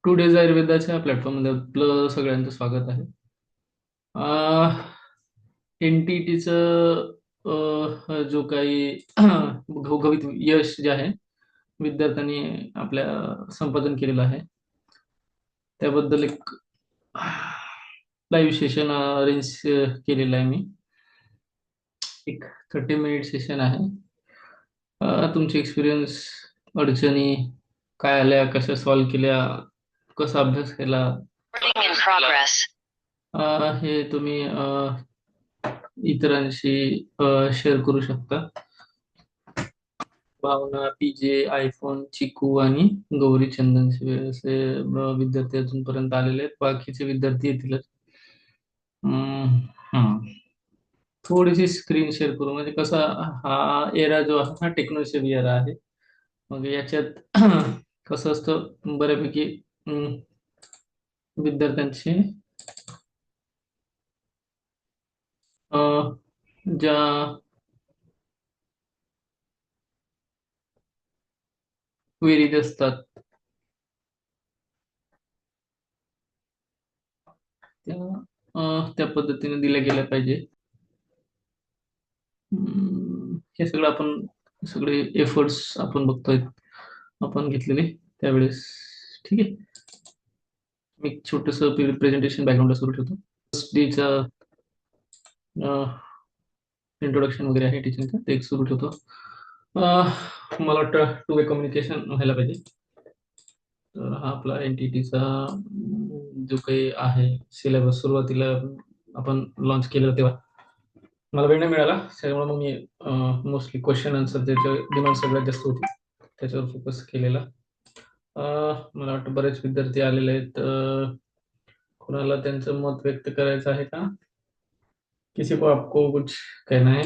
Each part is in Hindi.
टू डेज आयुर्वेदाच्या प्लॅटफॉर्ममध्ये आपलं सगळ्यांचं स्वागत आहे. एन टी टीचं जो काही घवघवीत यश जे आहे विद्यार्थ्यांनी आपल्या संपादन केलेलं आहे त्याबद्दल एक लाईव्ह सेशन अरेंज केलेलं आहे मी. एक 30 मिनिट सेशन आहे. तुमचे एक्सपिरियन्स, अडचणी काय आल्या, कशा सॉल्व्ह केल्या, कसा अभ्यास केला, In progress. हे तुम्ही इतरांशी शेअर करू शकता. भावना, पीजे, आयफोन, चिकू आणि गौरी चंदन शिवे असे विद्यार्थी अजूनपर्यंत आलेले आहेत. बाकीचे विद्यार्थी येतीलच. हम्म, हम्म. थोडीशी स्क्रीन शेअर करू म्हणजे कसा हा एरा जो आहे हा टेक्नॉलॉजी एरा आहे. मग याच्यात कसं असतं बऱ्यापैकी हम्म, विद्यार्थ्यांची ज्या क्वेरीज असतात त्या पद्धतीने दिल्या गेल्या पाहिजे. हे सगळं आपण सगळे एफर्ट्स आपण बघतोय आपण घेतलेले त्यावेळेस. ठीक आहे. मी एक छोटस प्रेझेंटेशन बॅकग्राऊंडला सुरू ठेवतो. फर्स्ट डेचा इंट्रोडक्शन वगैरे आहे टीचिंगचं ते एक सुरू ठेवतो. मला वाटतं टू वे कम्युनिकेशन व्हायला पाहिजे. तर हा आपला एन टी टीचा जो काही आहे सिलेबस सुरुवातीला आपण लॉन्च केलं तेव्हा मला वेळ नाही मिळाला, त्याच्यामुळे मग मी मोस्टली क्वेश्चन आन्सर ज्याच्या डिमांड सगळ्यात जास्त होती त्याच्यावर फोकस केलेला. मला वाटतं बरेच विद्यार्थी आलेले आहेत. कोणाला त्यांचं मत व्यक्त करायचं आहे का? किसी को आपको कुछ कहना है?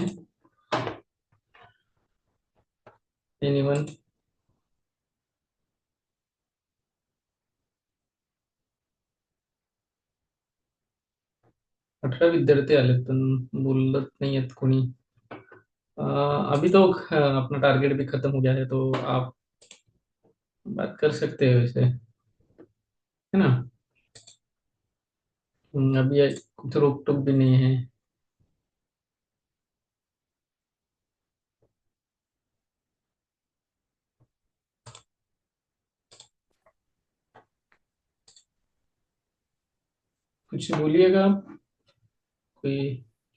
एनीवन? 18 विद्यार्थी आलेत पण बोलत नाही आहेत कोणी. अभी तो अपना टारगेट भी खत्म हो गया है तो आप बात कर सकते हो वैसे, है ना? अभी कुछ रोक टोक भी नहीं है. कुछ बोलिएगा आप. कोई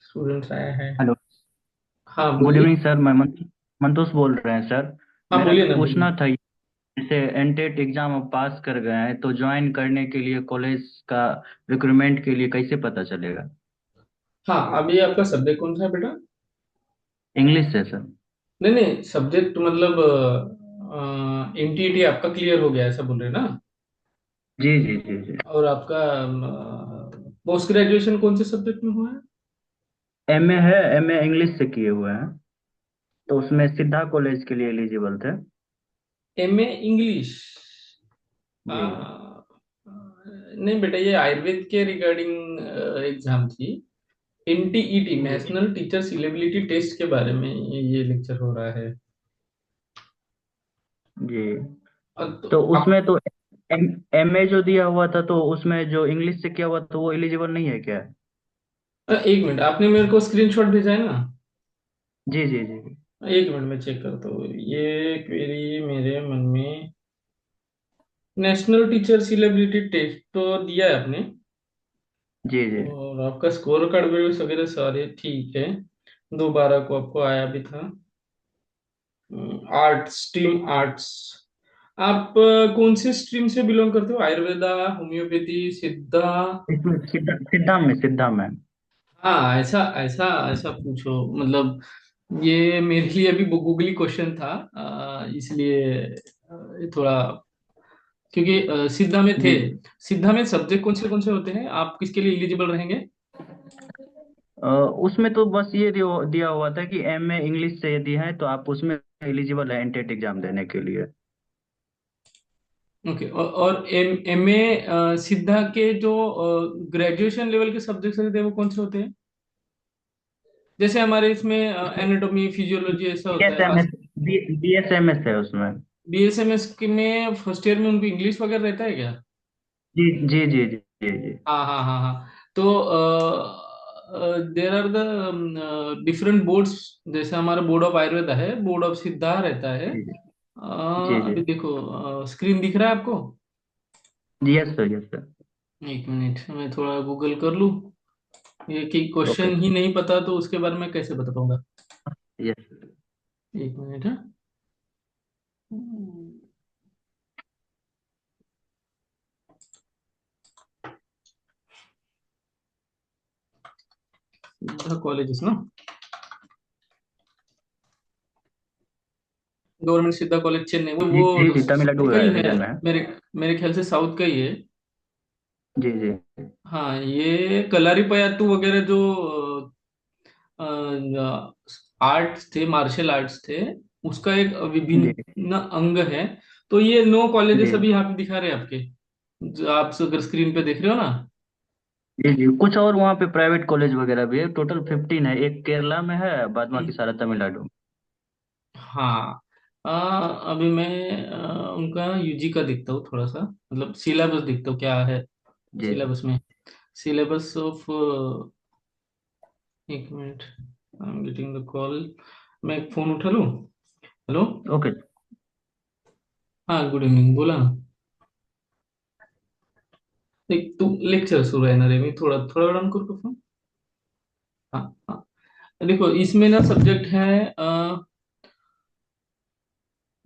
स्टूडेंट्स आया है? हेलो। हाँ गुड बोलिए. इवनिंग सर, मैं मंतोष बोल रहे हैं सर। हाँ मेरा बोलिए ना बोलिए. पूछना था, जैसे एनटेट एग्जाम अब पास कर गए हैं तो ज्वाइन करने के लिए कॉलेज का रिक्रूटमेंट के लिए कैसे पता चलेगा? हाँ अभी आपका सब्जेक्ट कौन सा है बेटा? इंग्लिश से सर। नहीं नहीं, सब्जेक्ट मतलब एनटीईटी आपका क्लियर हो गया ऐसा बोल रहे हैं ना? जी जी जी जी। और आपका पोस्ट ग्रेजुएशन कौन से सब्जेक्ट में हुआ है? एमए है, एमए इंग्लिश से किए हुए हैं, तो उसमें सिद्धा कॉलेज के लिए एलिजिबल थे। MA English? जी। नहीं बेटा, ये आयुर्वेद के रिगार्डिंग एग्जाम थी. एनटीईटी, जी नेशनल टीचर सिलेबिलिटी टेस्ट के बारे में ये लेक्चर हो रहा है. जी। तो तो आप उसमें तो एमए जो दिया हुआ था तो उसमें जो इंग्लिश से किया हुआ था वो एलिजिबल नहीं है क्या? एक मिनट, आपने मेरे को स्क्रीनशॉट भेजा है ना? जी जी जी। एक मिनट में चेक करता हूँ. ये क्वेरी मेरे मन में, नेशनल टीचर सिलेबिलिटी टेस्ट तो दिया है आपने जी जी। और आपका स्कोर कार्ड भी वगैरह सारे ठीक है. 2/12 को आपको आया भी था. Arts, stream arts. आप कौन से स्ट्रीम से बिलोंग करते हो? आयुर्वेदा, होम्योपैथी, सिद्धा? इसमें सिद्धा में। हाँ ऐसा ऐसा ऐसा पूछो मतलब ये मेरे लिए अभी गूगली क्वेश्चन था. इसलिए ये थोड़ा, क्योंकि सिद्धा में थे. जी जी। सिद्धा में सब्जेक्ट कौन से होते हैं, आप किसके लिए एलिजिबल रहेंगे? अ, उसमें तो बस ये दिया हुआ था कि एमए इंग्लिश से यदि है तो आप उसमें एलिजिबल है एंटेट एग्जाम देने के लिए। ओके. और एम ए सिद्धा के जो ग्रेजुएशन लेवल के सब्जेक्ट्स होते हैं वो कौन से होते हैं? जैसे हमारे इसमें एनाटॉमी, फिजियोलॉजी ऐसा होता है. बीएसएमएस, बीएसएमएस है उसमें। बीएसएमएस में फर्स्ट ईयर में उनको इंग्लिश वगैरह रहता है क्या? जी जी जी जी जी जी हाँ हाँ हाँ हाँ। तो there are the different boards. जैसे हमारा बोर्ड ऑफ आयुर्वेदा है, बोर्ड ऑफ सिद्धा रहता है। जी जी जी अभी देखो स्क्रीन दिख रहा है आपको? जी, यस सर, यस सर। एक मिनट, मैं थोड़ा गूगल कर लूँ। ये कि ओके क्वेश्चन ही सर। नहीं पता तो उसके बारे में कैसे बता पाऊंगा? Yes sir. एक मिनट है। सिद्धा कॉलेजेस ना, गवर्नमेंट सिद्धा कॉलेज चेन्नई, जी वो जी तो जी, तमिलनाडु का ही है। रीजन में है। मेरे मेरे ख्याल से साउथ का ही है। जी जी हाँ, ये कलारीपयट्टू वगैरह जो आर्ट्स थे, मार्शल आर्ट्स थे, उसका एक जी विभिन्न अंग है। तो ये 9 कॉलेजेस जी अभी यहाँ पे दिखा रहे हैं आपके, जो आप अगर स्क्रीन पे देख रहे हो ना। जी जी, कुछ और वहाँ पे प्राइवेट कॉलेज वगैरह भी है, टोटल 15 है, एक केरला में है, बाद बाकी सारा तमिलनाडु में। हाँ। अभी मैं उनका यूजी का देखता हूँ थोड़ा सा, मतलब सिलेबस देखता हूँ क्या है जी सिलेबस में। सिलेबस ऑफ, एक minute, I am getting the call. मैं एक फोन उठा लूँ। हेलो। ओके। हाँ, गुड इवनिंग, बोला ना। एक तो लेक्चर शुरू है ना रे, मैं थोड़ा थोड़ा डाउन कर फोन। हाँ हाँ। देखो इसमें ना सब्जेक्ट है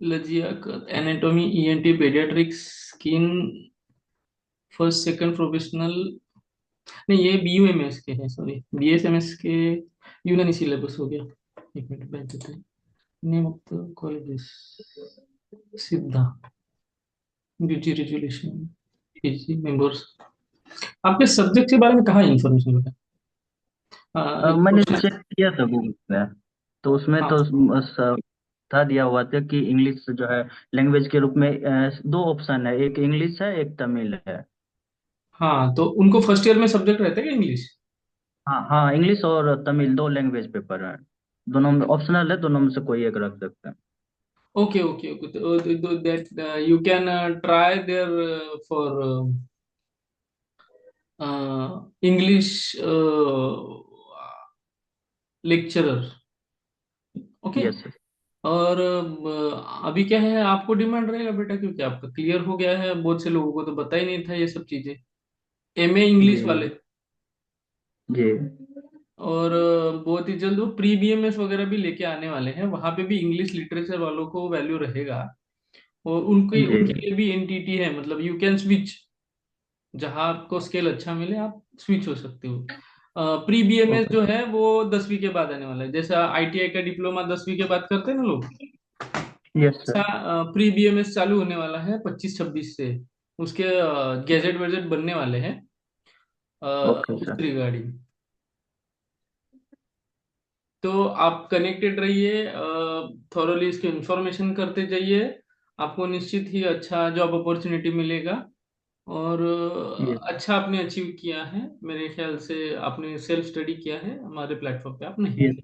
लजिया, anatomy, ENT, paediatrics, skin, first second professional. नहीं, ये बीयूएमएस के हैं, सॉरी, बीएसएमएस के। यूनानी सिलेबस हो गया। एक मिनट बैठ देते हैं। नेम ऑफ द कॉलेजेस, सिद्धा, ड्यूटी रेजुलेशन, पीजी मेंबर्स। आपके सब्जेक्ट के बारे में कहाँ इंफॉर्मेशन होता है? एक मैंने क्वेश्चन। चेक किया था गूगल पे, तो उसमें हाँ तो था दिया हुआ था कि इंग्लिश जो है लैंग्वेज के रूप में दो ऑप्शन है, एक इंग्लिश है, एक तमिल है। हाँ, तो उनको फर्स्ट ईयर में सब्जेक्ट रहता है क्या, इंग्लिश? हाँ हाँ, इंग्लिश और तमिल दो लैंग्वेज पेपर है, दोनों में ऑप्शनल है, दोनों में से कोई एक रख सकते हैं। ओके ओके ओके, तो that you can try there for English lecturer. Okay. Yes sir. और अभी क्या है, आपको डिमांड रहेगा बेटा, क्योंकि आपका क्लियर हो गया है। बहुत से लोगों को तो पता ही नहीं था ये सब चीजें, एमए जी इंग्लिश वाले। जी और बहुत ही जल्द वो प्री बीएमएस वगैरह भी लेके आने वाले हैं, वहां पे भी इंग्लिश लिटरेचर वालों को वैल्यू रहेगा। और उनके जी उनके लिए भी एनटीटी है, मतलब यू कैन स्विच। जहां आपको स्केल अच्छा मिले आप स्विच हो सकते हो। Pre BMS okay. जो है वो 10वीं के बाद आने वाला है, जैसा आईटीआई का डिप्लोमा 10वीं के बाद करते हैं ना लोग। यस ऐसा सर। प्री बीएमएस चालू होने वाला है 25-26 से। उसके गैजेट वैजेट बनने वाले हैं ओके सर। उसके रिगार्डिंग। तो आप कनेक्टेड रहिए, थॉरोली इसकी इंफॉर्मेशन करते जाइए। आपको निश्चित ही अच्छा जॉब अपॉर्चुनिटी मिलेगा। और यस अच्छा आपने अचीव किया है मेरे ख्याल से। आपने सेल्फ स्टडी किया है हमारे प्लेटफॉर्म पे, आप नहीं? यस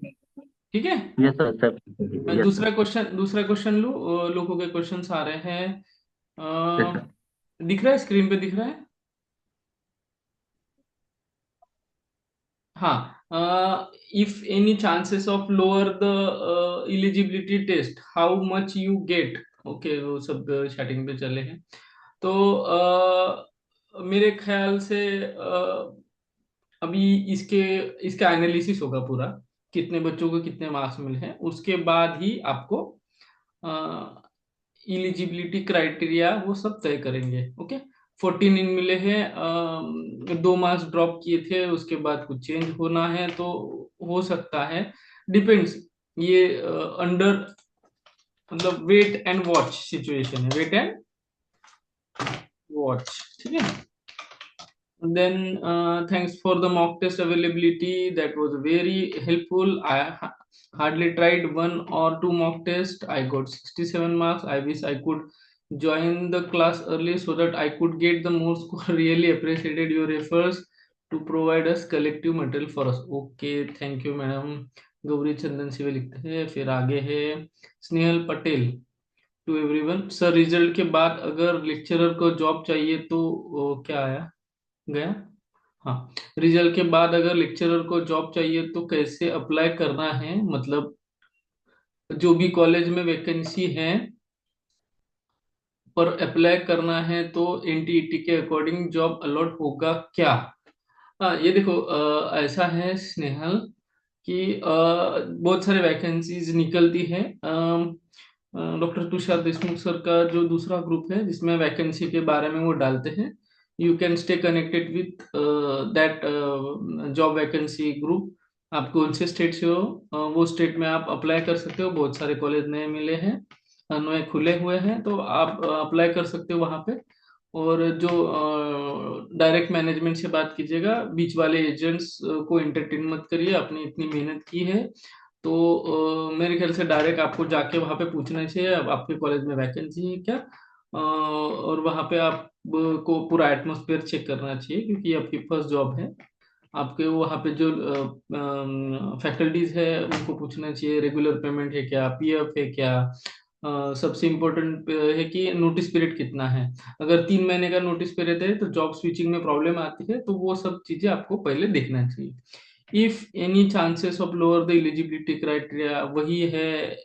ठीक है। Yes sir sir. मैं यस सर। दूसरा क्वेश्चन लूँ। लोगों के क्वेश्चंस आ रहे हैं। Yes sir. दिख रहा है, स्क्रीन पे दिख रहा है? हाँ। If any chances of lower the eligibility test, how much you get. Okay, वो सब चैटिंग पे चले हैं। तो मेरे ख्याल से अभी इसके इसका एनालिसिस होगा पूरा, कितने बच्चों को कितने मार्क्स मिले हैं, उसके बाद ही आपको इलिजिबिलिटी क्राइटेरिया वो सब तय करेंगे। ओके। 14 इन मिले हैं, 2 मार्क्स ड्रॉप किए थे, उसके बाद कुछ चेंज होना है तो हो सकता है, डिपेंड्स। ये अंडर, मतलब वेट एंड वॉच सिचुएशन है, वेट एंड वॉच। ठीक है। Then thanks for the mock test availability. That was very helpful. I hardly tried one or two mock tests. I got 67 marks. I wish I could join the class early so that I could get the more score. Really appreciated your efforts to provide us collective material for us. Okay, thank you madam. Gauri Chandan Shive लिखते हैं, फिर आगे है Snehal Patel. To everyone sir, result के बाद अगर लेक्चरर को जॉब चाहिए तो क्या आया गया? हाँ, रिजल्ट के बाद अगर लेक्चरर को जॉब चाहिए तो कैसे अप्लाई करना है, मतलब जो भी कॉलेज में वैकेंसी है पर अप्लाई करना है तो एनटीईटी के अकॉर्डिंग जॉब अलॉट होगा क्या? हाँ, ये देखो, ऐसा है स्नेहल कि बहुत सारे वैकेंसीज निकलती है। डॉक्टर तुषार देशमुख सर का जो दूसरा ग्रुप है जिसमें वैकेंसी के बारे में वो डालते हैं, you can stay connected with that job vacancy group. आप कौन से स्टेट से हो, वो स्टेट में आप अप्लाई कर सकते हो। बहुत सारे कॉलेज नए मिले हैं, नए खुले हुए हैं, तो आप अप्लाई कर सकते हो वहां पे। और जो डायरेक्ट मैनेजमेंट से बात कीजिएगा, बीच वाले एजेंट्स को एंटरटेन मत करिए। आपने इतनी मेहनत की है तो मेरे ख्याल से डायरेक्ट आपको जाके वहां पे पूछना चाहिए अब आपके कॉलेज में वैकेंसी है क्या। और वहां पे आप को पूरा एटमोस्फेयर चेक करना चाहिए क्योंकि ये आपकी फर्स्ट जॉब है। आपके वहाँ पे जो फैकल्टीज है उनको पूछना चाहिए रेगुलर पेमेंट है क्या, पीएफ है क्या। सबसे इम्पोर्टेंट है कि नोटिस पीरियड कितना है। अगर 3 महीने का नोटिस पीरियड है तो जॉब स्विचिंग में प्रॉब्लम आती है, तो वो सब चीजें आपको पहले देखना चाहिए। If any chances of lower the eligibility criteria, वही है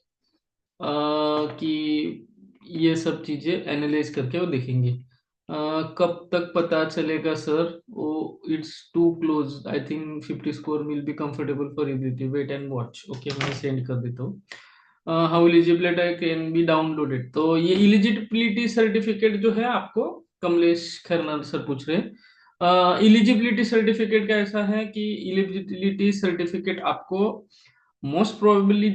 कि ये सब चीजें एनालाइज करके वो देखेंगे। कब तक पता चलेगा सर? वो it's too close, I think 50 score will be comfortable for ability, wait and watch. Okay, मैं सेंड कर देता हूँ। How eligibility can be downloaded, तो ये एलिजिबिलिटी सर्टिफिकेट जो है आपको कमलेश खैरनार सर पूछ रहे हैं। एलिजिबिलिटी सर्टिफिकेट का ऐसा है कि एलिजिबिलिटी सर्टिफिकेट आपको मोस्ट प्रोबेबली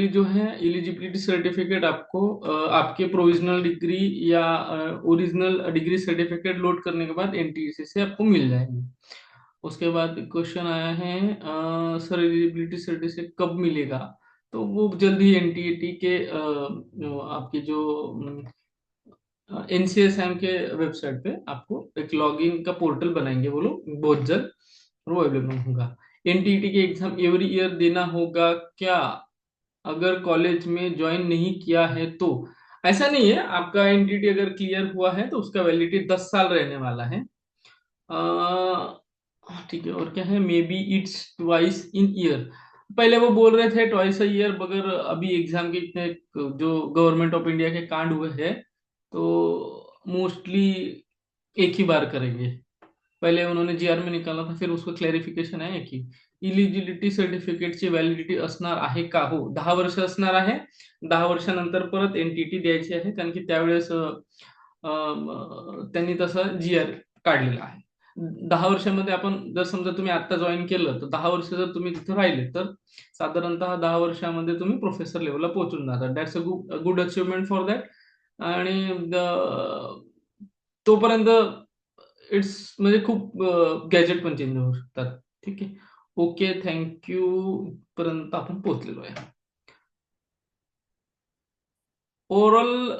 जो है एलिजिबिलिटी सर्टिफिकेट आपको आपके प्रोविजनल डिग्री या ओरिजिनल डिग्री सर्टिफिकेट लोड करने के बाद एनटीसी से आपको मिल जाएंगे। उसके बाद क्वेश्चन आया है, सर एलिजिबिलिटी सर्टिफिकेट कब मिलेगा? तो वो जल्दी एनटीटी के आपके जो एनसीएसएम के वेबसाइट पे आपको एक लॉगिन का पोर्टल बनाएंगे वो लोग बहुत जल्द, और वो अवेलेबल होगा। एनटीटी के एग्जाम एवरी ईयर देना होगा क्या अगर कॉलेज में ज्वाइन नहीं किया है तो? ऐसा नहीं है, आपका एनटीटी अगर क्लियर हुआ है तो उसका वैलिडिटी 10 साल रहने वाला है। ठीक है, और क्या है, may be it's twice in year. पहले वो बोल रहे थे ट्वाइस अ ईयर, मगर अभी एग्जाम के इतने जो गवर्नमेंट ऑफ इंडिया के कांड हुए हैं तो मोस्टली एक ही बार करेंगे। पहिले उन्होंने जीआर में निकाला था, फिर उसको क्लॅरिफिकेशन आहे की इलिजिबिलिटी सर्टिफिकेटची व्हॅलिडिटी असणार आहे का? हो, 10 वर्ष असणार आहे। 10 वर्षानंतर परत एनटीटी द्यायची आहे, कारण की त्यावेळेस त्यांनी तसं जीआर काढलेला आहे। 10 वर्षामध्ये आपण जर समजा तुम्ही आता जॉईन केलं तर 10 वर्ष जर तुम्ही तिथे राहिले तर साधारणतः 10 वर्षामध्ये तुम्ही प्रोफेसर लेवलला पोहोचून जाता। That's a good achievement for that. आणि तोपर्यंत इट्स म्हणजे खूप गॅजेट पण चेंज होऊ शकतात। ठीक आहे, ओके, थँक्यू, पर्यंत आपण पोहोचलेलो आहे। ओव्हरऑल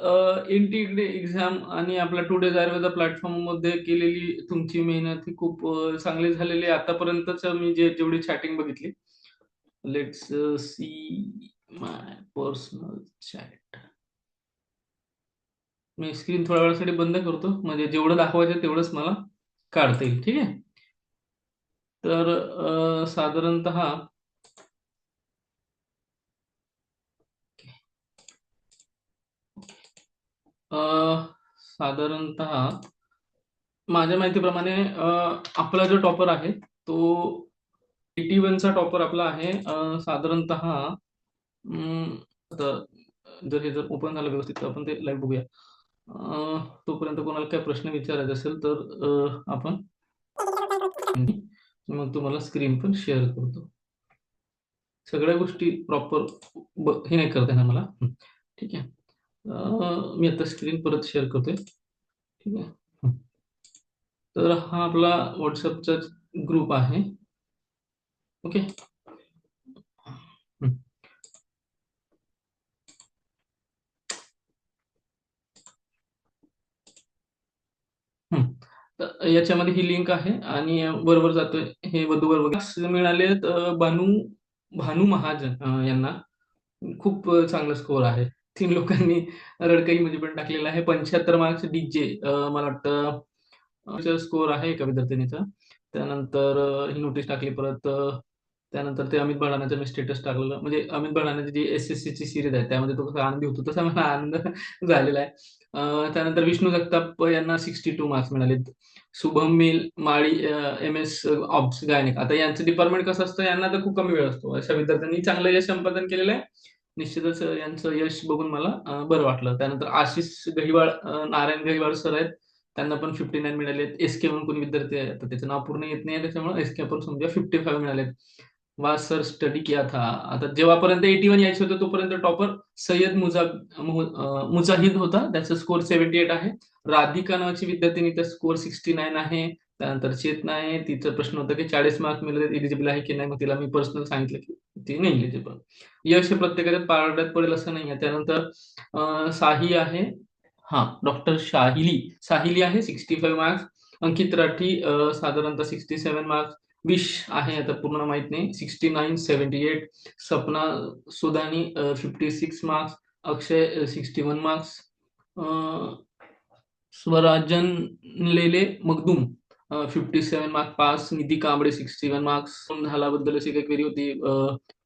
एनटीटी एक्झाम आणि आपला टू डेज आयुर्वेदा प्लॅटफॉर्म मध्ये केलेली तुमची मेहनत ही खूप चांगली झालेली आहे आतापर्यंतच। मी जेवढी चॅटिंग बघितली, let's see my personal chat. Me screen थोड्या वेळासाठी बंद करतो, म्हणजे जेवढं दाखवायचं तेवढंच मला काढता येईल। ठीक आहे, तर साधारणतः अ, साधारणतः माझ्या माहितीप्रमाणे आपला जो टॉपर आहे तो 81चा टॉपर आपला आहे। साधारणतः आता जर हे जर ओपन झालं व्यवस्थित तर आपण ते लाईव्ह बघूया। तोपर्यंत कोणाला काय प्रश्न विचारायचा असेल तर आपण मग तुम्हाला स्क्रीन पण शेअर करतो। सगळ्या गोष्टी प्रॉपर हे नाही करता येणार मला। ठीक आहे, मी आता स्क्रीन परत शेअर करतोय। ठीक आहे, तर हा आपला व्हॉट्सअपचा ग्रुप आहे। ओके, हं, हं. तर याच्यामध्ये ही लिंक आहे आणि बरोबर जातोय हे वधूवर वगैरे मिळाले भानू भानू महाजन यांना। खूप चांगला स्कोर आहे. 3 लोकांनी रडकई मध्ये पण टाकलेला आहे. 75 मार्क्स डीजे मला वाटतं स्कोर आहे एका विद्यार्थिनीचा. त्यानंतर ही नोटीस टाकली परत. त्यानंतर ते अमित भडानाचं मी स्टेटस टाकलेलं. म्हणजे अमित भडानाची जी एस-एस-सीची सीरीज आहे त्यामध्ये तो कसा आनंदी होतो तसा मला आनंद झालेला आहे. त्यानंतर विष्णू जगताप यांना 62 मार्क्स मिळालेत. शुभम मिल, माळी एम-एस ऑब्स गायनिक. आता यांचं डिपार्टमेंट कसं असतं, यांना तर खूप कमी वेळ असतो. अशा विद्यार्थ्यांनी चांगलं यश संपादन केलेलं आहे. निश्चितच यांचं यश बघून मला बरं वाटलं. त्यानंतर आशिष गहिवाळ, नारायण गहिवाळ सर आहेत. त्यांना पण 59 मिळालेत. एस-के म्हणून कोणी विद्यार्थी आहे, तर त्याचं नाव पूर्ण येत नाही त्याच्यामुळे एस-के आपण समजूया. 55 मिळालेत. वाह सर स्टडी किया था. आता जेव्हापर्यंत 81 यायचे होते तोपर्यंत टॉपर सय्यद मुजाहिद होता. त्याचा स्कोर 78 आहे. राधिका नावाची विद्यार्थिनी, तर स्कोर 69 आहे. त्यानंतर चेतना आहे. तिचा प्रश्न होता की 40 मार्क मिळाले, एलिजिबल आहे की नाही. मग तिला मी पर्सनल सांगितलं की ती नाही एलिजिबल. यश हे प्रत्येकाच्या पारड्यात पडेल असं नाही आहे. त्यानंतर साही आहे. हा, डॉक्टर साहिली आहे 65 मार्क्स. अंकित राठी साधारणतः 67 मार्क्स. विश आहे, आता पूर्ण माहित नाही, 69, 78. सपना सुदानी 56 मार्क्स. अक्षय 61 मार्क्स. स्वराजन लेले मगदूम 57 मार्क्स पास. निधी कांबळे 61 मार्क्स. झाल्याबद्दल अशी काही क्वेरी होती.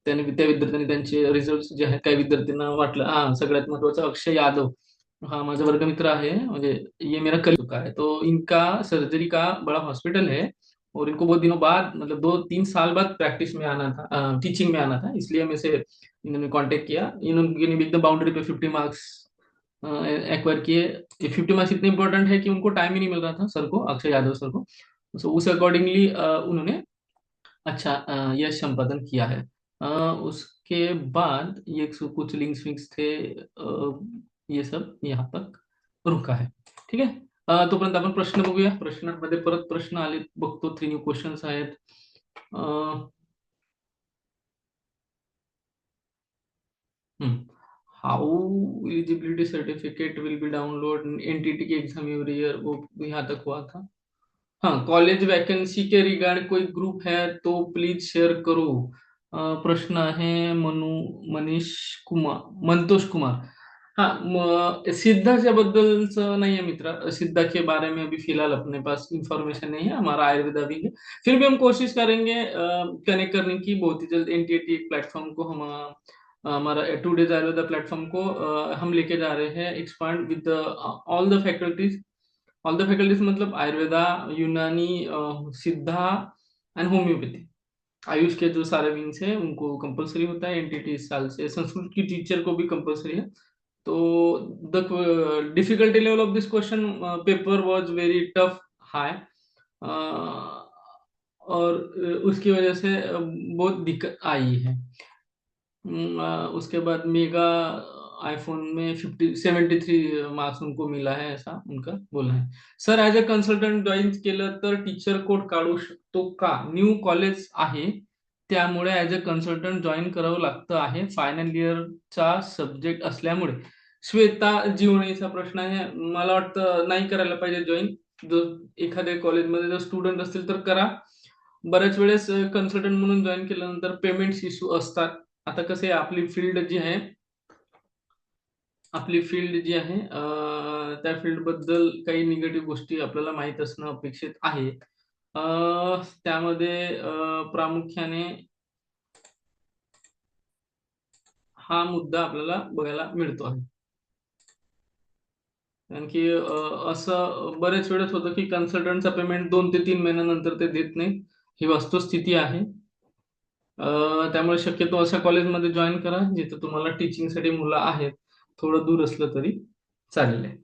त्याने त्या विद्यार्थ्यांनी त्यांचे रिझल्ट जे आहेत काही विद्यार्थ्यांना वाटलं. हा, सगळ्यात महत्वाचा अक्षय यादव, हाँ माझा वर्गमित्र है, मुझे ये मेरा कल चुका है, तो इनका सर्जरी का बड़ा हॉस्पिटल है और इनको बहुत दिनों बाद, मतलब 2-3 साल बाद प्रैक्टिस में आना था, टीचिंग में आना था, इसलिए मेरे से इन्होंने कांटेक्ट किया. इन्होंने भी एकदम बाउंड्री पे 50 मार्क्स एक्वायर किए. ये 50 मार्क्स इतने इंपॉर्टेंट है कि उनको टाइम ही नहीं मिल रहा था सर को, अक्षय यादव सर को. सो उस अकॉर्डिंगली उन्होंने अच्छा यश संपादन किया है. उसके बाद ये कुछ लिंक्स विंक्स थे, ये सब यहाँ तक रुका है. ठीक आहे. तोपर्यंत आपण प्रश्न बघूया. प्रश्नांमध्ये परत प्रश्न आले बघतो. 3 न्यू क्वेश्चन्स आहेत. How eligibility certificate will be download एनटीटी की एग्जाम एवरी ईयर, वो यहाँ तक हुआ था. हाँ, कॉलेज वैकेंसी के रिगार्ड कोई ग्रुप है तो प्लीज शेअर करो. प्रश्न आहे मंतोष कुमार. हाँ, सिद्धा के बद्दलचं नहीं है मित्र. सिद्धा के बारे में अभी फिलहाल अपने पास इंफॉर्मेशन नहीं है. हमारा आयुर्वेदा भी है. फिर भी हम कोशिश करेंगे कनेक्ट करने की बहुत ही जल्द. एनटीटी प्लेटफॉर्म को हम हमारा 2 डेज आयुर्वेदा प्लेटफॉर्म को हम लेके जा रहे हैं expand with all the faculties. All the faculties मतलब आयुर्वेदा, यूनानी, सिद्धा एंड होम्योपैथी. आयुष के जो सारे विंग्स हैं उनको कंपलसरी होता है. एनटीटी इस साल से संस्कृत की टीचर को भी कंपलसरी है. तो the difficulty level of this question paper was very tough, high, और उसकी वजह से बहुत दिक्कत आई है. उसके बाद मेगा आईफोन में 73 मार्क्स उनको मिला है, ऐसा उनका बोलना है. Sir as a consultant join केलं तर टीचर कोड काढू शकतो का? न्यू कॉलेज आहे त्यामुळे ॲज अ कन्सल्टंट जॉईन करावं लागतं आहे, फायनल इयरचा सब्जेक्ट असल्यामुळे. श्वेता जीवणेचा प्रश्न आहे. मला वाटतं नाही करायला पाहिजे जॉईन. जर एखाद्या कॉलेजमध्ये जर स्टुडंट असतील तर करा. बऱ्याच वेळेस कन्सल्टंट म्हणून जॉईन केल्यानंतर पेमेंट इश्यू असतात. आता कसं आहे, आपली फील्ड जी आहे त्या फील्ड बद्दल काही निगेटिव्ह गोष्टी आपल्याला माहित असणं अपेक्षित आहे. त्यामध्ये प्रामुख्याने हा मुद्दा आपल्याला बघायला मिळतो आहे. कारण की असं बरेच वेळेस होतं की कन्सल्टंटचा पेमेंट 2 ते 3 महिन्यानंतर ते देत नाही. ही वस्तुस्थिती आहे. त्यामुळे शक्यतो अशा कॉलेजमध्ये जॉईन करा जिथं तुम्हाला टीचिंगसाठी मुलं आहेत. थोडं दूर असलं तरी चालेल आहे.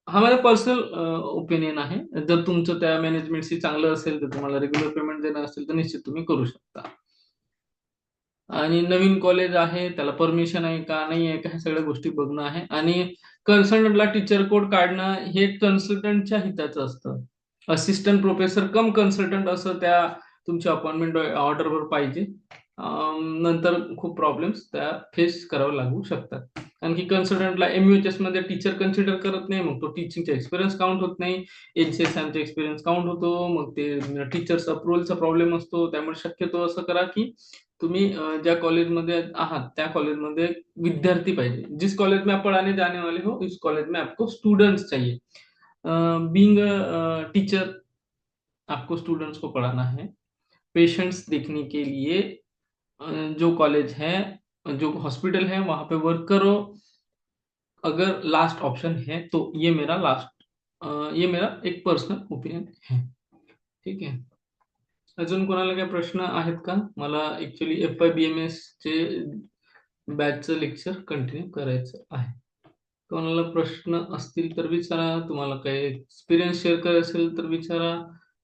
हा माझा पर्सनल ओपिनियन आहे. जर तुमचं त्या मॅनेजमेंटशी चांगलं असेल, तर तुम्हाला रेग्युलर पेमेंट देणं असेल, तर निश्चित तुम्ही करू शकता. आणि नवीन कॉलेज आहे, त्याला परमिशन आहे का नाही आहे का, ह्या सगळ्या गोष्टी बघणं आहे. आणि कन्सल्टंटला टीचर कोड काढणं हे कन्सल्टंटच्या हिताचं असतं. असिस्टंट प्रोफेसर कम कन्सल्टंट असं त्या तुमच्या अपॉइंटमेंट ऑर्डरवर पाहिजे. नंतर खूप प्रॉब्लेम्स त्या फेस करावे लागू शकतात. कारण की कन्सल्टंटला MUHS मध्ये टीचर कन्सिडर करत नाही, मग तो टीचिंगचा एक्सपिरियन्स काउंट होत नाही. NCSMचा एक्सपिरियन्स काउंट होतो, मग ते टीचर्स अप्रुव्हलचा प्रॉब्लेम असतो. त्यामुळे शक्यतो असं करा की तुम्ही ज्या कॉलेजमध्ये आहात त्या कॉलेजमध्ये विद्यार्थी पाहिजे। जिस कॉलेज में आप पढ़ाने जाने वाले हो इस कॉलेज में आपको स्टूडेंट्स चाहिए। बीइंग टीचर आपको स्टूडेंट्स को पढ़ाना है। पेशेंट्स देखने के लिए जो कॉलेज है, जो हॉस्पिटल है वहां पे वर्क करो। अगर लास्ट ऑप्शन है तो ये मेरा एक पर्सनल ओपिनियन है। ठीक आहे। अजून कोणाला काही प्रश्न आहेत का? मला ऍक्च्युली FYBMS चे बॅचचं लेक्चर कंटिन्यू करायचं आहे। कोणाला प्रश्न असतील तर विचारा, तुम्हाला काही एक्सपिरियन्स शेअर करायचा असेल तर विचारा।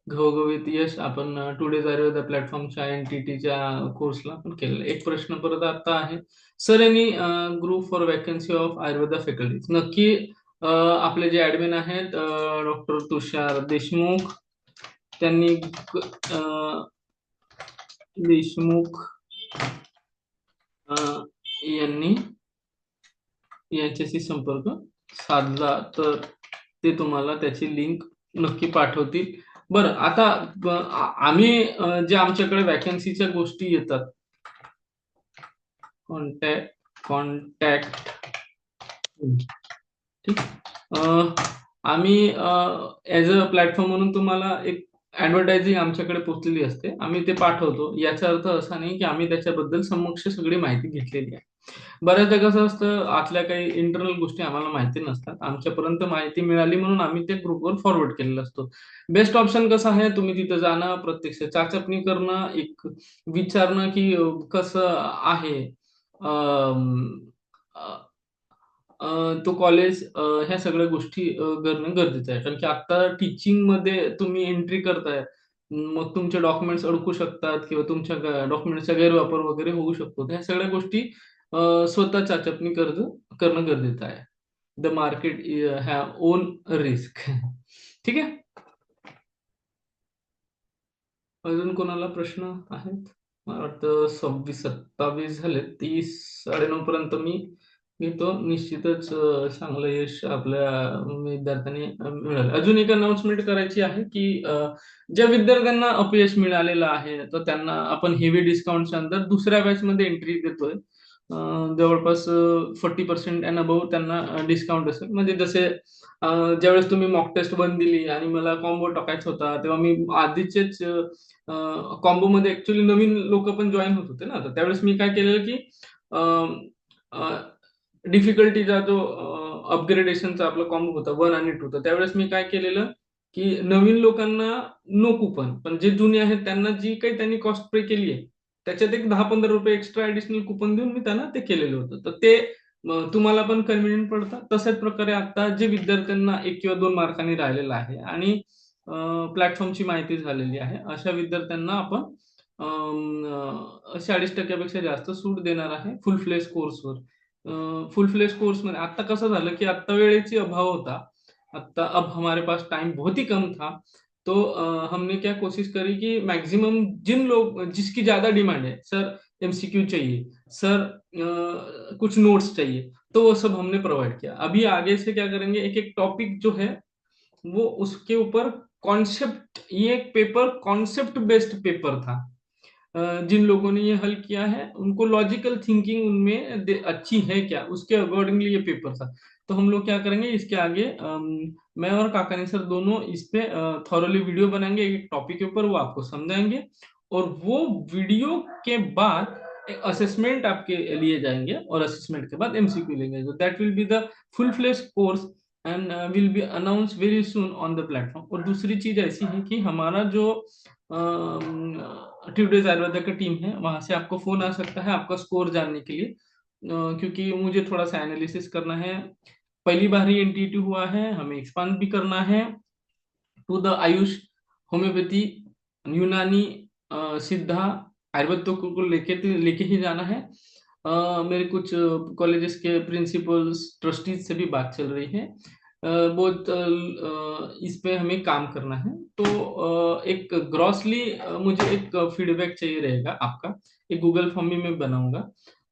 घवघवीत यश आपण टुडेज आयुर्वेदा प्लॅटफॉर्मच्या NTTच्या कोर्सला आपण केलेलं आहे। एक प्रश्न परत आता आहे, sir any group for vacancy of Ayurveda faculties? नक्की आपले जे ऍडमिन आहेत डॉक्टर तुषार देशमुख, त्यांनी देशमुख यांनी यांच्याशी संपर्क साधला तर ते तुम्हाला त्याची लिंक नक्की पाठवतील। बरं, आता आम्ही जे आमच्याकडे वॅकन्सीच्या गोष्टी येतात, कॉन्टॅक्ट ठीक, आम्ही ऍज अ प्लॅटफॉर्म म्हणून तुम्हाला एक ऍडव्हर्टायझिंग आमच्याकडे पोहोचलेली असते, आम्ही ते पाठवतो। याचा अर्थ असा नाही की आम्ही त्याच्याबद्दल समक्ष सगळी माहिती घेतलेली आहे। बऱ्याचदा कसं असतं, आतल्या काही इंटरनल गोष्टी आम्हाला माहिती नसतात, आमच्यापर्यंत माहिती मिळाली म्हणून आम्ही ते ग्रुपवर फॉरवर्ड केलेलं असतो। बेस्ट ऑप्शन कसं आहे, तुम्ही तिथं जाणं, प्रत्यक्ष चाचपणी करणं, एक विचारणं की कसं आहे तो कॉलेज, ह्या सगळ्या गोष्टी करणं गरजेचं आहे। कारण की आता टीचिंगमध्ये तुम्ही एंट्री करताय, मग तुमचे डॉक्युमेंट्स अडकू शकतात किंवा तुमच्या डॉक्युमेंट्सचा गैरवापर वगैरे होऊ शकतो। ह्या सगळ्या गोष्टी स्वतः चाचपणी करणं गरजेचं आहे। The market have own risk ठीक आहे। अजून कोणाला प्रश्न आहेत? मला वाटतं 26-27 झाले, 30 9:30 पर्यंत मी घेतो। निश्चितच चांगलं यश आपल्या विद्यार्थ्यांनी मिळालं। अजून एक अनाउन्समेंट करायची आहे की ज्या विद्यार्थ्यांना अपयश मिळालेलं आहे तर त्यांना आपण हेवी डिस्काउंटच्या अंदर दुसऱ्या बॅचमध्ये एंट्री देतोय। जवळपास 40% अँड अबव्ह त्यांना डिस्काउंट असेल। म्हणजे जसे ज्यावेळेस तुम्ही मॉक टेस्ट 1 दिली आणि मला कॉम्बो टाकायचा होता, तेव्हा मी आधीचेच कॉम्बो मध्ये ऍक्च्युअली नवीन लोक पण जॉईन होत होते ना, तर त्यावेळेस मी काय केलेलं की डिफिकल्टीचा जो अपग्रेडेशनचा आपला कॉम्बो होता 1 आणि 2, तर त्यावेळेस मी काय केलेलं की नवीन लोकांना नो कुपन, पण जे जुने आहेत त्यांना जी काही त्यांनी कॉस्ट पे केली आहे त्याच्यात एक 10-15 रुपये एक्स्ट्रा ऍडिशनल कुपन देऊन मी त्यांना ते केलेलं होतं। तर ते तुम्हाला पण कन्व्हिनियंट पडतं। तशाच प्रकारे आता जे विद्यार्थ्यांना 1 किंवा 2 मार्कांनी राहिलेलं आहे आणि प्लॅटफॉर्मची माहिती झालेली आहे, अशा विद्यार्थ्यांना आपण 40% पेक्षा जास्त सूट देणार आहे फुल फ्लेज कोर्सवर। फुल फ्लेज कोर्समध्ये आता कसं झालं की आता वेळेची अभाव होता, आता अब हमारे पास टाइम बहुत ही कम था, तो हमने क्या कोशिश करी कि मैक्सिमम जिन लोग जिसकी ज्यादा डिमांड है, सर MCQ चाहिए, सर कुछ नोट्स चाहिए, तो वो सब हमने प्रोवाइड किया। अभी आगे से क्या करेंगे, एक एक टॉपिक जो है वो उसके ऊपर कॉन्सेप्ट, ये एक पेपर कॉन्सेप्ट बेस्ड पेपर था। जिन लोगों ने ये हल किया है उनको लॉजिकल थिंकिंग उनमें अच्छी है क्या, उसके अकॉर्डिंगली ये पेपर था। तो हम लोग क्या करेंगे, इसके आगे मैं और काकानी सर दोनों इस पे थॉरली वीडियो बनाएंगे एक टॉपिक के ऊपर, वो आपको समझाएंगे और वो वीडियो के बाद एक असेसमेंट आपके लिए जाएंगे और असेसमेंट के बाद MCQ लेंगे। तो that will be the full fledge course and will be announce very soon on the platform. और दूसरी चीज ऐसी है कि हमारा जो ट्यूडेज आयुर्वेदा का टीम है, वहां से आपको फोन आ सकता है आपका स्कोर जानने के लिए, क्योंकि मुझे थोड़ा सा एनालिसिस करना है। पहली बार ही NTT हुआ है, हमें एक्सपांड भी करना है टू द आयुष, होम्योपैथी, यूनानी, सिद्धा, आयुर्वेद तो को लेके ही जाना है। मेरे कुछ कॉलेजेस के प्रिंसिपल्स ट्रस्टीज से भी बात चल रही है। बहुत इस पे हमें काम करना है। तो एक ग्रॉसली मुझे एक फीडबैक चाहिए रहेगा आपका, एक गूगल फॉर्म भी मैं बनाऊंगा।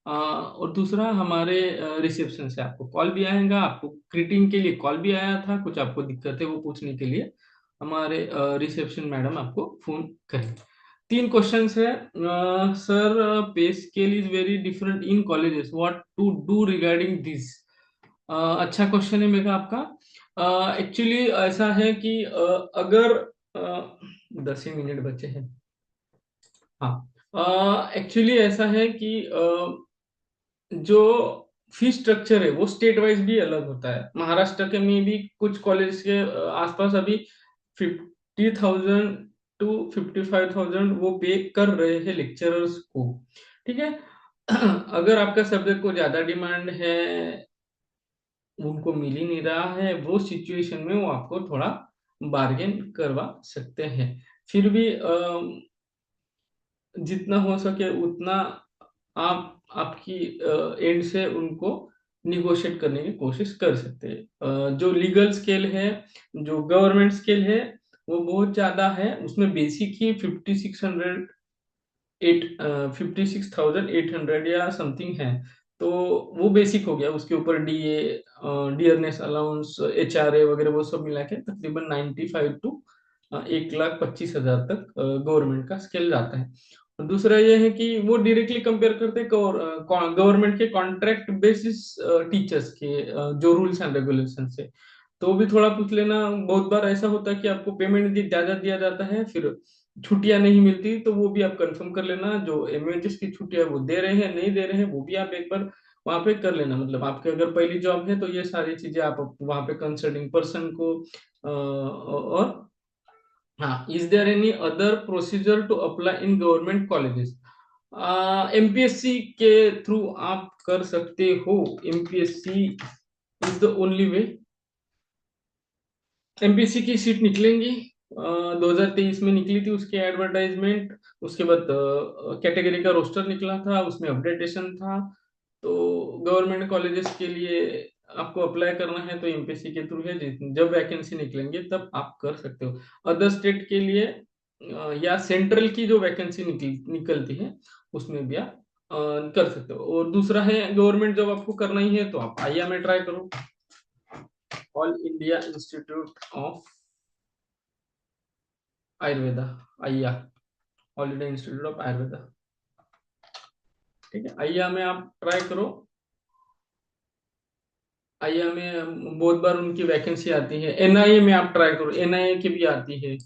और दूसरा हमारे रिसेप्शन से आपको कॉल भी आएगा, आपको ग्रीटिंग के लिए कॉल भी आया था, कुछ आपको दिक्कत है वो पूछने के लिए हमारे रिसेप्शन मैडम आपको फोन करेंगे। 3 क्वेश्चंस है। Sir, pay scale is very different in colleges, what to do regarding this. अच्छा क्वेश्चन है मेरा आपका। एक्चुअली ऐसा है कि अगर 10 ही मिनट बचे हैं। हाँ, एक्चुअली ऐसा है कि जो फीस स्ट्रक्चर है वो स्टेट वाइज भी अलग होता है। महाराष्ट्र के में भी कुछ कॉलेज के आसपास अभी 50,000 टू 55,000 वो पे कर रहे हैं लेक्चरर्स को। ठीक है। अगर आपका सब्जेक्ट को ज्यादा डिमांड है, उनको मिल ही नहीं रहा है, वो सिचुएशन में वो आपको थोड़ा बार्गेन करवा सकते हैं। फिर भी जितना हो सके उतना आप आपकी एंड से उनको निगोशिएट करने की कोशिश कर सकते हैं। जो लीगल स्केल है, जो गवर्नमेंट स्केल है, वो बहुत ज्यादा है। उसमें बेसिक ही 56,800 या समथिंग है। तो वो बेसिक हो गया। उसके ऊपर डीए, डियरनेस अलाउंस, एचआरए वगैरह वो सब मिला के तकरीबन 95 टू 1,25,000 तक गवर्नमेंट का स्केल जाता है। और दूसरा ये है कि वो डायरेक्टली कंपेयर करते हैं गवर्नमेंट के कॉन्ट्रैक्ट बेसिस टीचर्स के जो रूल्स एंड रेगुलेशन से। तो भी थोड़ा पूछ लेना। बहुत बार ऐसा होता है कि आपको पेमेंट ज्यादा दिया जाता है, फिर छुट्टियां नहीं मिलती, तो वो भी आप कंफर्म कर लेना। जो एमओएचएस की छुट्टियां वो दे रहे हैं नहीं दे रहे हैं, वो भी आप एक बार वहां पे कर लेना। मतलब आपके अगर पहली जॉब है तो ये सारी चीजें आप वहां पे कंसर्निंग पर्सन को और हाँ, is there any other procedure to apply in government colleges. MPSC के थ्रू आप कर सकते हो। MPSC is the only way. MPSC की सीट निकलेंगी। 2023 में निकली थी उसकी एडवर्टाइजमेंट। उसके बाद कैटेगरी का रोस्टर निकला था, उसमें अपडेटेशन था। तो गवर्नमेंट कॉलेजेस के लिए आपको अप्लाई करना है तो एमपीएससी के थ्रू है। जब वैकेंसी निकलेंगे तब आप कर सकते हो। अदर स्टेट के लिए या सेंट्रल की जो वैकेंसी निकलती है उसमें भी आप कर सकते हो। और दूसरा है, गवर्नमेंट जॉब आपको करना ही है तो आप आईआईएम में ट्राई करो। All India institute of Ayurveda, AIIA, all India institute of Ayurveda. ठीक है, आइया में आप ट्राई करो। आइया में बहुत बार उनकी वैकेंसी आती है। एनआईए में आप ट्राई करो, एनआईए की भी आती है।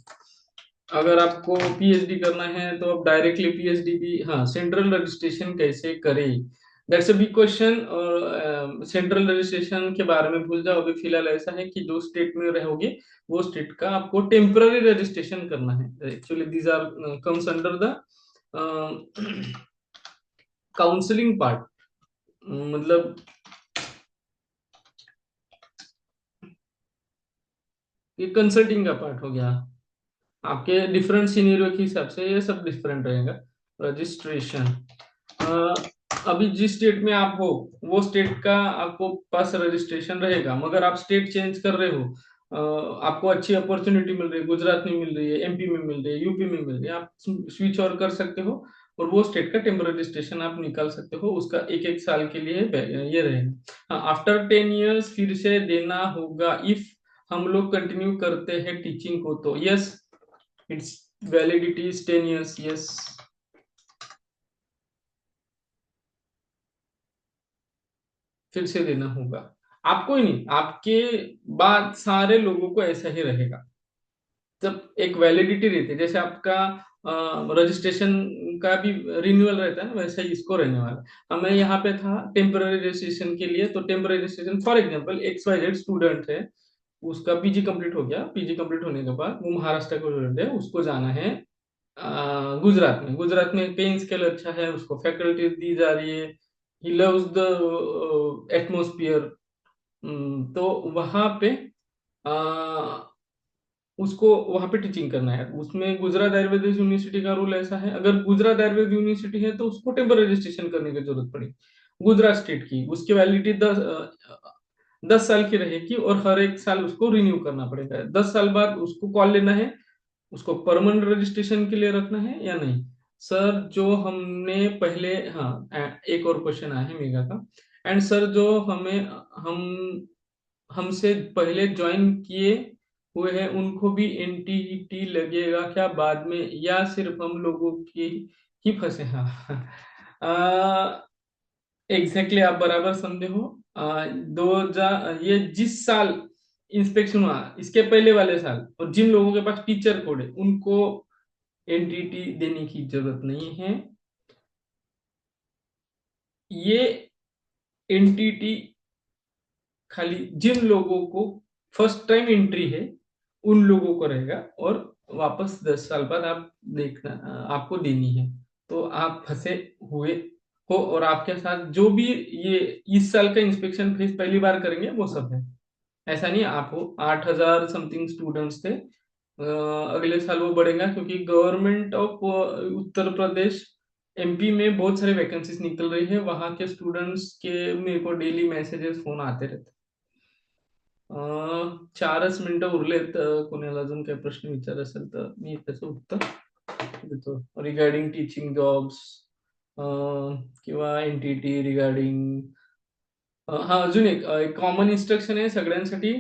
अगर आपको पीएचडी करना है तो आप डायरेक्टली पीएचडी भी, हाँ, सेंट्रल रजिस्ट्रेशन कैसे करें, दैट्स अ बिग क्वेश्चन। और सेंट्रल रजिस्ट्रेशन के बारे में भूल जाओ। अभी फिलहाल ऐसा है कि जो स्टेट में रहोगे वो स्टेट का आपको टेम्पररी रजिस्ट्रेशन करना है। Actually these are comes under the counselling part. मतलब ये कंसल्टिंग का पार्ट हो गया। आपके डिफरेंट सीनियरों के हिसाब से ये सब डिफरेंट रहेगा। रजिस्ट्रेशन, अभी जिस स्टेट में आप हो वो स्टेट का आपको पास रजिस्ट्रेशन रहेगा। मगर आप स्टेट चेंज कर रहे हो, आपको अच्छी अपॉर्चुनिटी मिल रही है, गुजरात में मिल रही है, एमपी में मिल रही है, यूपी में मिल रही है, आप स्विच और कर सकते हो। और वो स्टेट का टेम्पर रजिस्ट्रेशन आप निकाल सकते हो। उसका 1-1 साल के लिए ये रहेगा। हाँ, आफ्टर 10 years फिर से देना होगा इफ हम लोग कंटिन्यू करते हैं टीचिंग को तो। Yes, it's validity is 10 years। Yes, फिर से देना होगा। आपको ही नहीं, आपके बाद सारे लोगों को ऐसा ही रहेगा। जब एक वैलिडिटी रहती है, जैसे आपका रजिस्ट्रेशन का भी रिन्यूअल रहता है ना, वैसा ही इसको रहने वाला है। मैं यहाँ पे था टेम्पररी रजिस्ट्रेशन के लिए, तो temporary registration for example XYZ student है, उसका पीजी कंप्लीट हो गया। पीजी कंप्लीट होने के बाद वो महाराष्ट्र का स्टूडेंट है, उसको जाना है गुजरात में। गुजरात में पेइंग स्केल अच्छा है, उसको फैकल्टी दी जा रही है, ही लव्स द एटमोस्फियर। तो वहां पे उसको वहां पे टीचिंग करना है। उसमें गुजरात आयुर्वेद यूनिवर्सिटी का रूल ऐसा है, अगर गुजरात आयुर्वेद यूनिवर्सिटी है तो उसको टेम्पर रजिस्ट्रेशन करने की जरूरत पड़ी। गुजरात स्टेट की उसकी वैलिडिटी 10 साल की रहेगी और हर एक साल उसको रिन्यू करना पड़ेगा। 10 साल बाद उसको कॉल लेना है, उसको परमानेंट रजिस्ट्रेशन के लिए रखना है या नहीं। सर, जो हमने पहले, हाँ, एक और क्वेश्चन आया है मेगा का। एंड सर, जो हमें हम हमसे पहले ज्वाइन किए हुए हैं उनको भी एनटीटी लगेगा क्या बाद में, या सिर्फ हम लोगों की ही फंसे? हाँ, एग्जैक्टली आप बराबर समझे हो। 2000 ये जिस साल इंस्पेक्शन हुआ इसके पहले वाले साल, और जिन लोगों के पास टीचर कोड है उनको एनटीटी देने की जरूरत नहीं है। ये एनटीटी खाली जिन लोगों को फर्स्ट टाइम एंट्री है उन लोगों को रहेगा, और वापस 10 साल बाद आप देखना आपको देनी है। तो आप फंसे हुए हो, और आपके साथ जो भी ये इस साल का इंस्पेक्शन फीस पहली बार करेंगे वो सब है। ऐसा नहीं, आप हो 8,000 समथिंग स्टूडेंट्स थे, अगले साल वो बढ़ेगा क्योंकि government of Uttar Pradesh MP में बहुत सारे वैकेंसीज निकल रही है, वहां के स्टुडंट्स के मेरे को डेली मेसेजेस फोन आते रहते। 4च मिनिटं उरलेत, कोणाला अजून काही प्रश्न विचार असेल तर मी त्याचं उत्तर देतो रिगार्डिंग टीचिंग जॉब्स किंवा एनटीटी रिगार्डिंग। हा, अजून एक कॉमन इन्स्ट्रक्शन आहे सगळ्यांसाठी,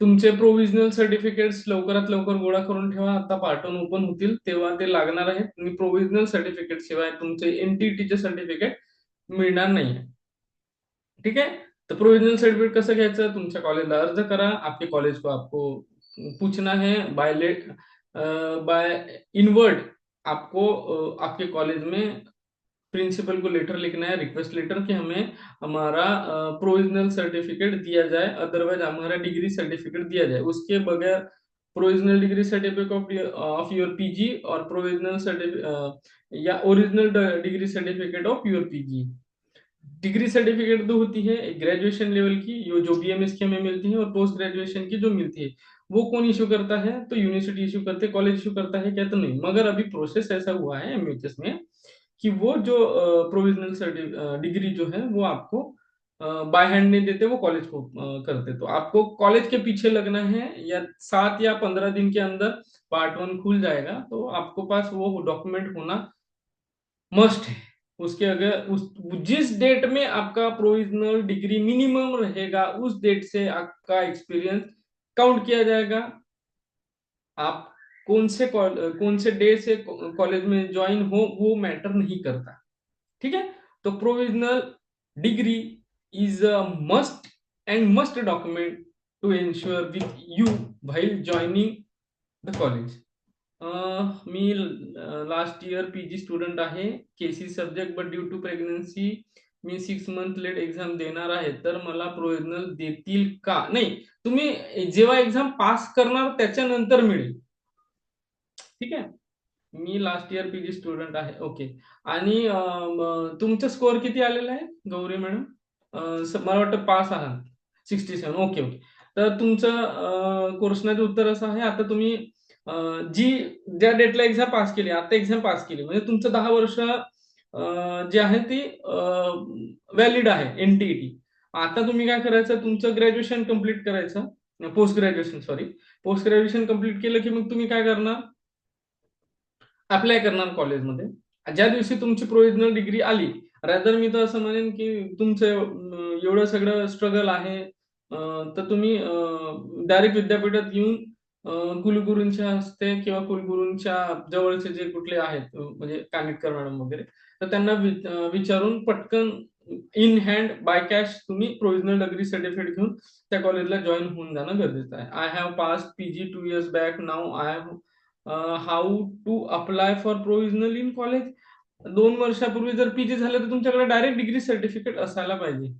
तुमचे प्रोव्हिजनल सर्टिफिकेट्स लवकरात लवकर गोळा करून ठेवा, आता पार्ट 1 ओपन होतील तेव्हा ते लागणार आहेत, आणि प्रोव्हिजनल सर्टिफिकेट शिवाय तुमचे एनटीटीचे सर्टिफिकेट मिळणार नाही। ठीक है, तो प्रोविजनल सर्टिफिकेट कसं घ्यायचं, तुमच्या कॉलेजला अर्ज करा, आपके कॉलेज को आपको पूछना है बाय इनवर्ड, आपको आपके कॉलेज में प्रिंसिपल को लेटर लिखना है, रिक्वेस्ट लेटर, कि हमें हमारा प्रोविजनल सर्टिफिकेट दिया जाए, अदरवाइज हमारा डिग्री सर्टिफिकेट दिया जाए। उसके बगैर provisional degree certificate of your PG और प्रोविजनल सर्टिफिकेट या original degree certificate of your PG. Degree certificate दो होती है, एक ग्रेजुएशन लेवल की जो बीएमएस के में मिलती है, और पोस्ट ग्रेजुएशन की जो मिलती है वो कौन इशू करता है, तो यूनिवर्सिटी इशू करते है, कॉलेज इशू करता है क्या, तो नहीं। मगर अभी प्रोसेस ऐसा हुआ है एमयूएचएस में कि वो जो प्रोविजनल डिग्री जो है वो आपको बाय हैंड नहीं देते, वो कॉलेज को करते। तो आपको कॉलेज के पीछे लगना है, या 7 या 15 दिन के अंदर पार्ट 1 खुल जाएगा, तो आपको पास वो डॉक्यूमेंट होना मस्ट है। उसके अगर उस जिस डेट में आपका प्रोविजनल डिग्री मिनिमम रहेगा उस डेट से आपका एक्सपीरियंस काउंट किया जाएगा। आप कौन से डे से कॉलेज में ज्वाइन हो वो मैटर नहीं करता। ठीक है, तो provisional degree is a must and must document to ensure with you while joining the college. मी लास्ट इयर पीजी स्टुडंट आहे, केसी subject, but due to pregnancy मी 6 मंथ लेट एक्झाम देणार आहे, तर मला प्रोविजनल देतील का? नाही, तुम्ही जेव्हा एक्झाम पास करणार त्याच्यानंतर मिळेल। ठीक आहे, मी लास्ट इयर पीजी स्टुडंट आहे, ओके। आणि तुमचा स्कोअर किती आलेला आहे गौरी मॅडम? मला वाटतं पास आहात 67, ओके ओके। तर तुमचं क्वेश्चनाचं उत्तर असं आहे, आता तुम्ही जी ज्या डेटला एक्झाम पास केली, आता एक्झाम पास केली म्हणजे तुमचं 10 वर्ष जे आहे ती व्हॅलिड आहे एनटीटी। आता तुम्ही काय करायचं, तुमचं ग्रॅज्युएशन कम्प्लीट करायचं, post graduation sorry, post graduation complete केलं की मग तुम्ही काय करणार, अप्लाय करणार कॉलेजमध्ये। ज्या दिवशी तुमची प्रोव्हिजनल डिग्री आली, रादर मी तर असं म्हणेन की तुमचं एवढं सगळं स्ट्रगल आहे, तर तुम्ही डायरेक्ट विद्यापीठात येऊन कुलगुरूंच्या हस्ते किंवा कुलगुरूंच्या जवळचे जे कुठले आहेत म्हणजे कानिटकर मॅडम वगैरे, तर त्यांना विचारून पटकन इन हँड बाय कॅश तुम्ही प्रोव्हिजनल डिग्री सर्टिफिकेट घेऊन त्या कॉलेजला जॉईन होऊन जाणं गरजेचं आहे। I have pass PG 2 years back, now I have how to apply for provisional in college. 2 वर्षापूर्वी जर पीजी झालं तर तुमच्याकडे डायरेक्ट डिग्री सर्टिफिकेट असायला पाहिजे,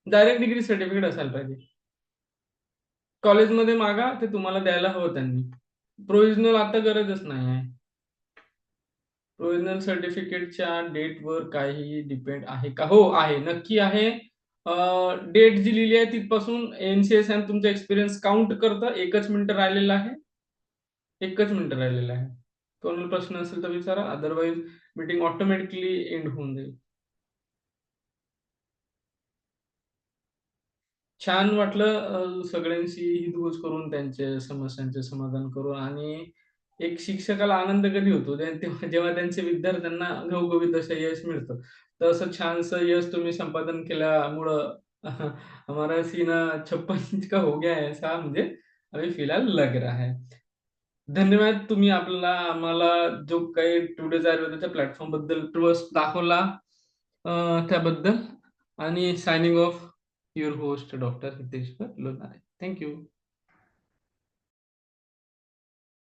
डायरेक्ट डिग्री सर्टिफिकेट असायला पाहिजे। कॉलेजमध्ये मागा, ते तुम्हाला द्यायला हवं त्यांनी। प्रोव्हिजनल आता गरजच नाही आहे। प्रोव्हिजनल सर्टिफिकेटच्या डेटवर काही डिपेंड आहे का? हो आहे, नक्की आहे। डेट जी लिहिली आहे तिथपासून एनसीएसएम तुमचा एक्सपिरियन्स काउंट करतं। 1च मिनिट राहिलेला आहे, 1च मिनिट राहिलेला आहे। कोणाला प्रश्न असेल तर विचारा, अदरवाईज मीटिंग ऑटोमॅटिकली एंड होऊन जाईल। छान वाटलं सगळ्यांशी हितगुज करून, त्यांचे समस्यांचे समाधान करून, आणि एक शिक्षकाला आनंद कधी होतो जेव्हा त्यांच्या विद्यार्थ्यांना घवघवीत असं यश मिळतं। तर असं छानसं यश तुम्ही संपादन केल्यामुळं हमारा सीना 56 इंच का हो गया है ऐसा, म्हणजे अभी फिलहाल लग रहा है. धन्यवाद, तुम्ही आम्हाला जो काही टुडेज आयुर्वेदाच्या प्लॅटफॉर्म बद्दल ट्रस्ट दाखवला त्याबद्दल. आणि signing off your host doctor Hiteshwar Lonare. Thank you.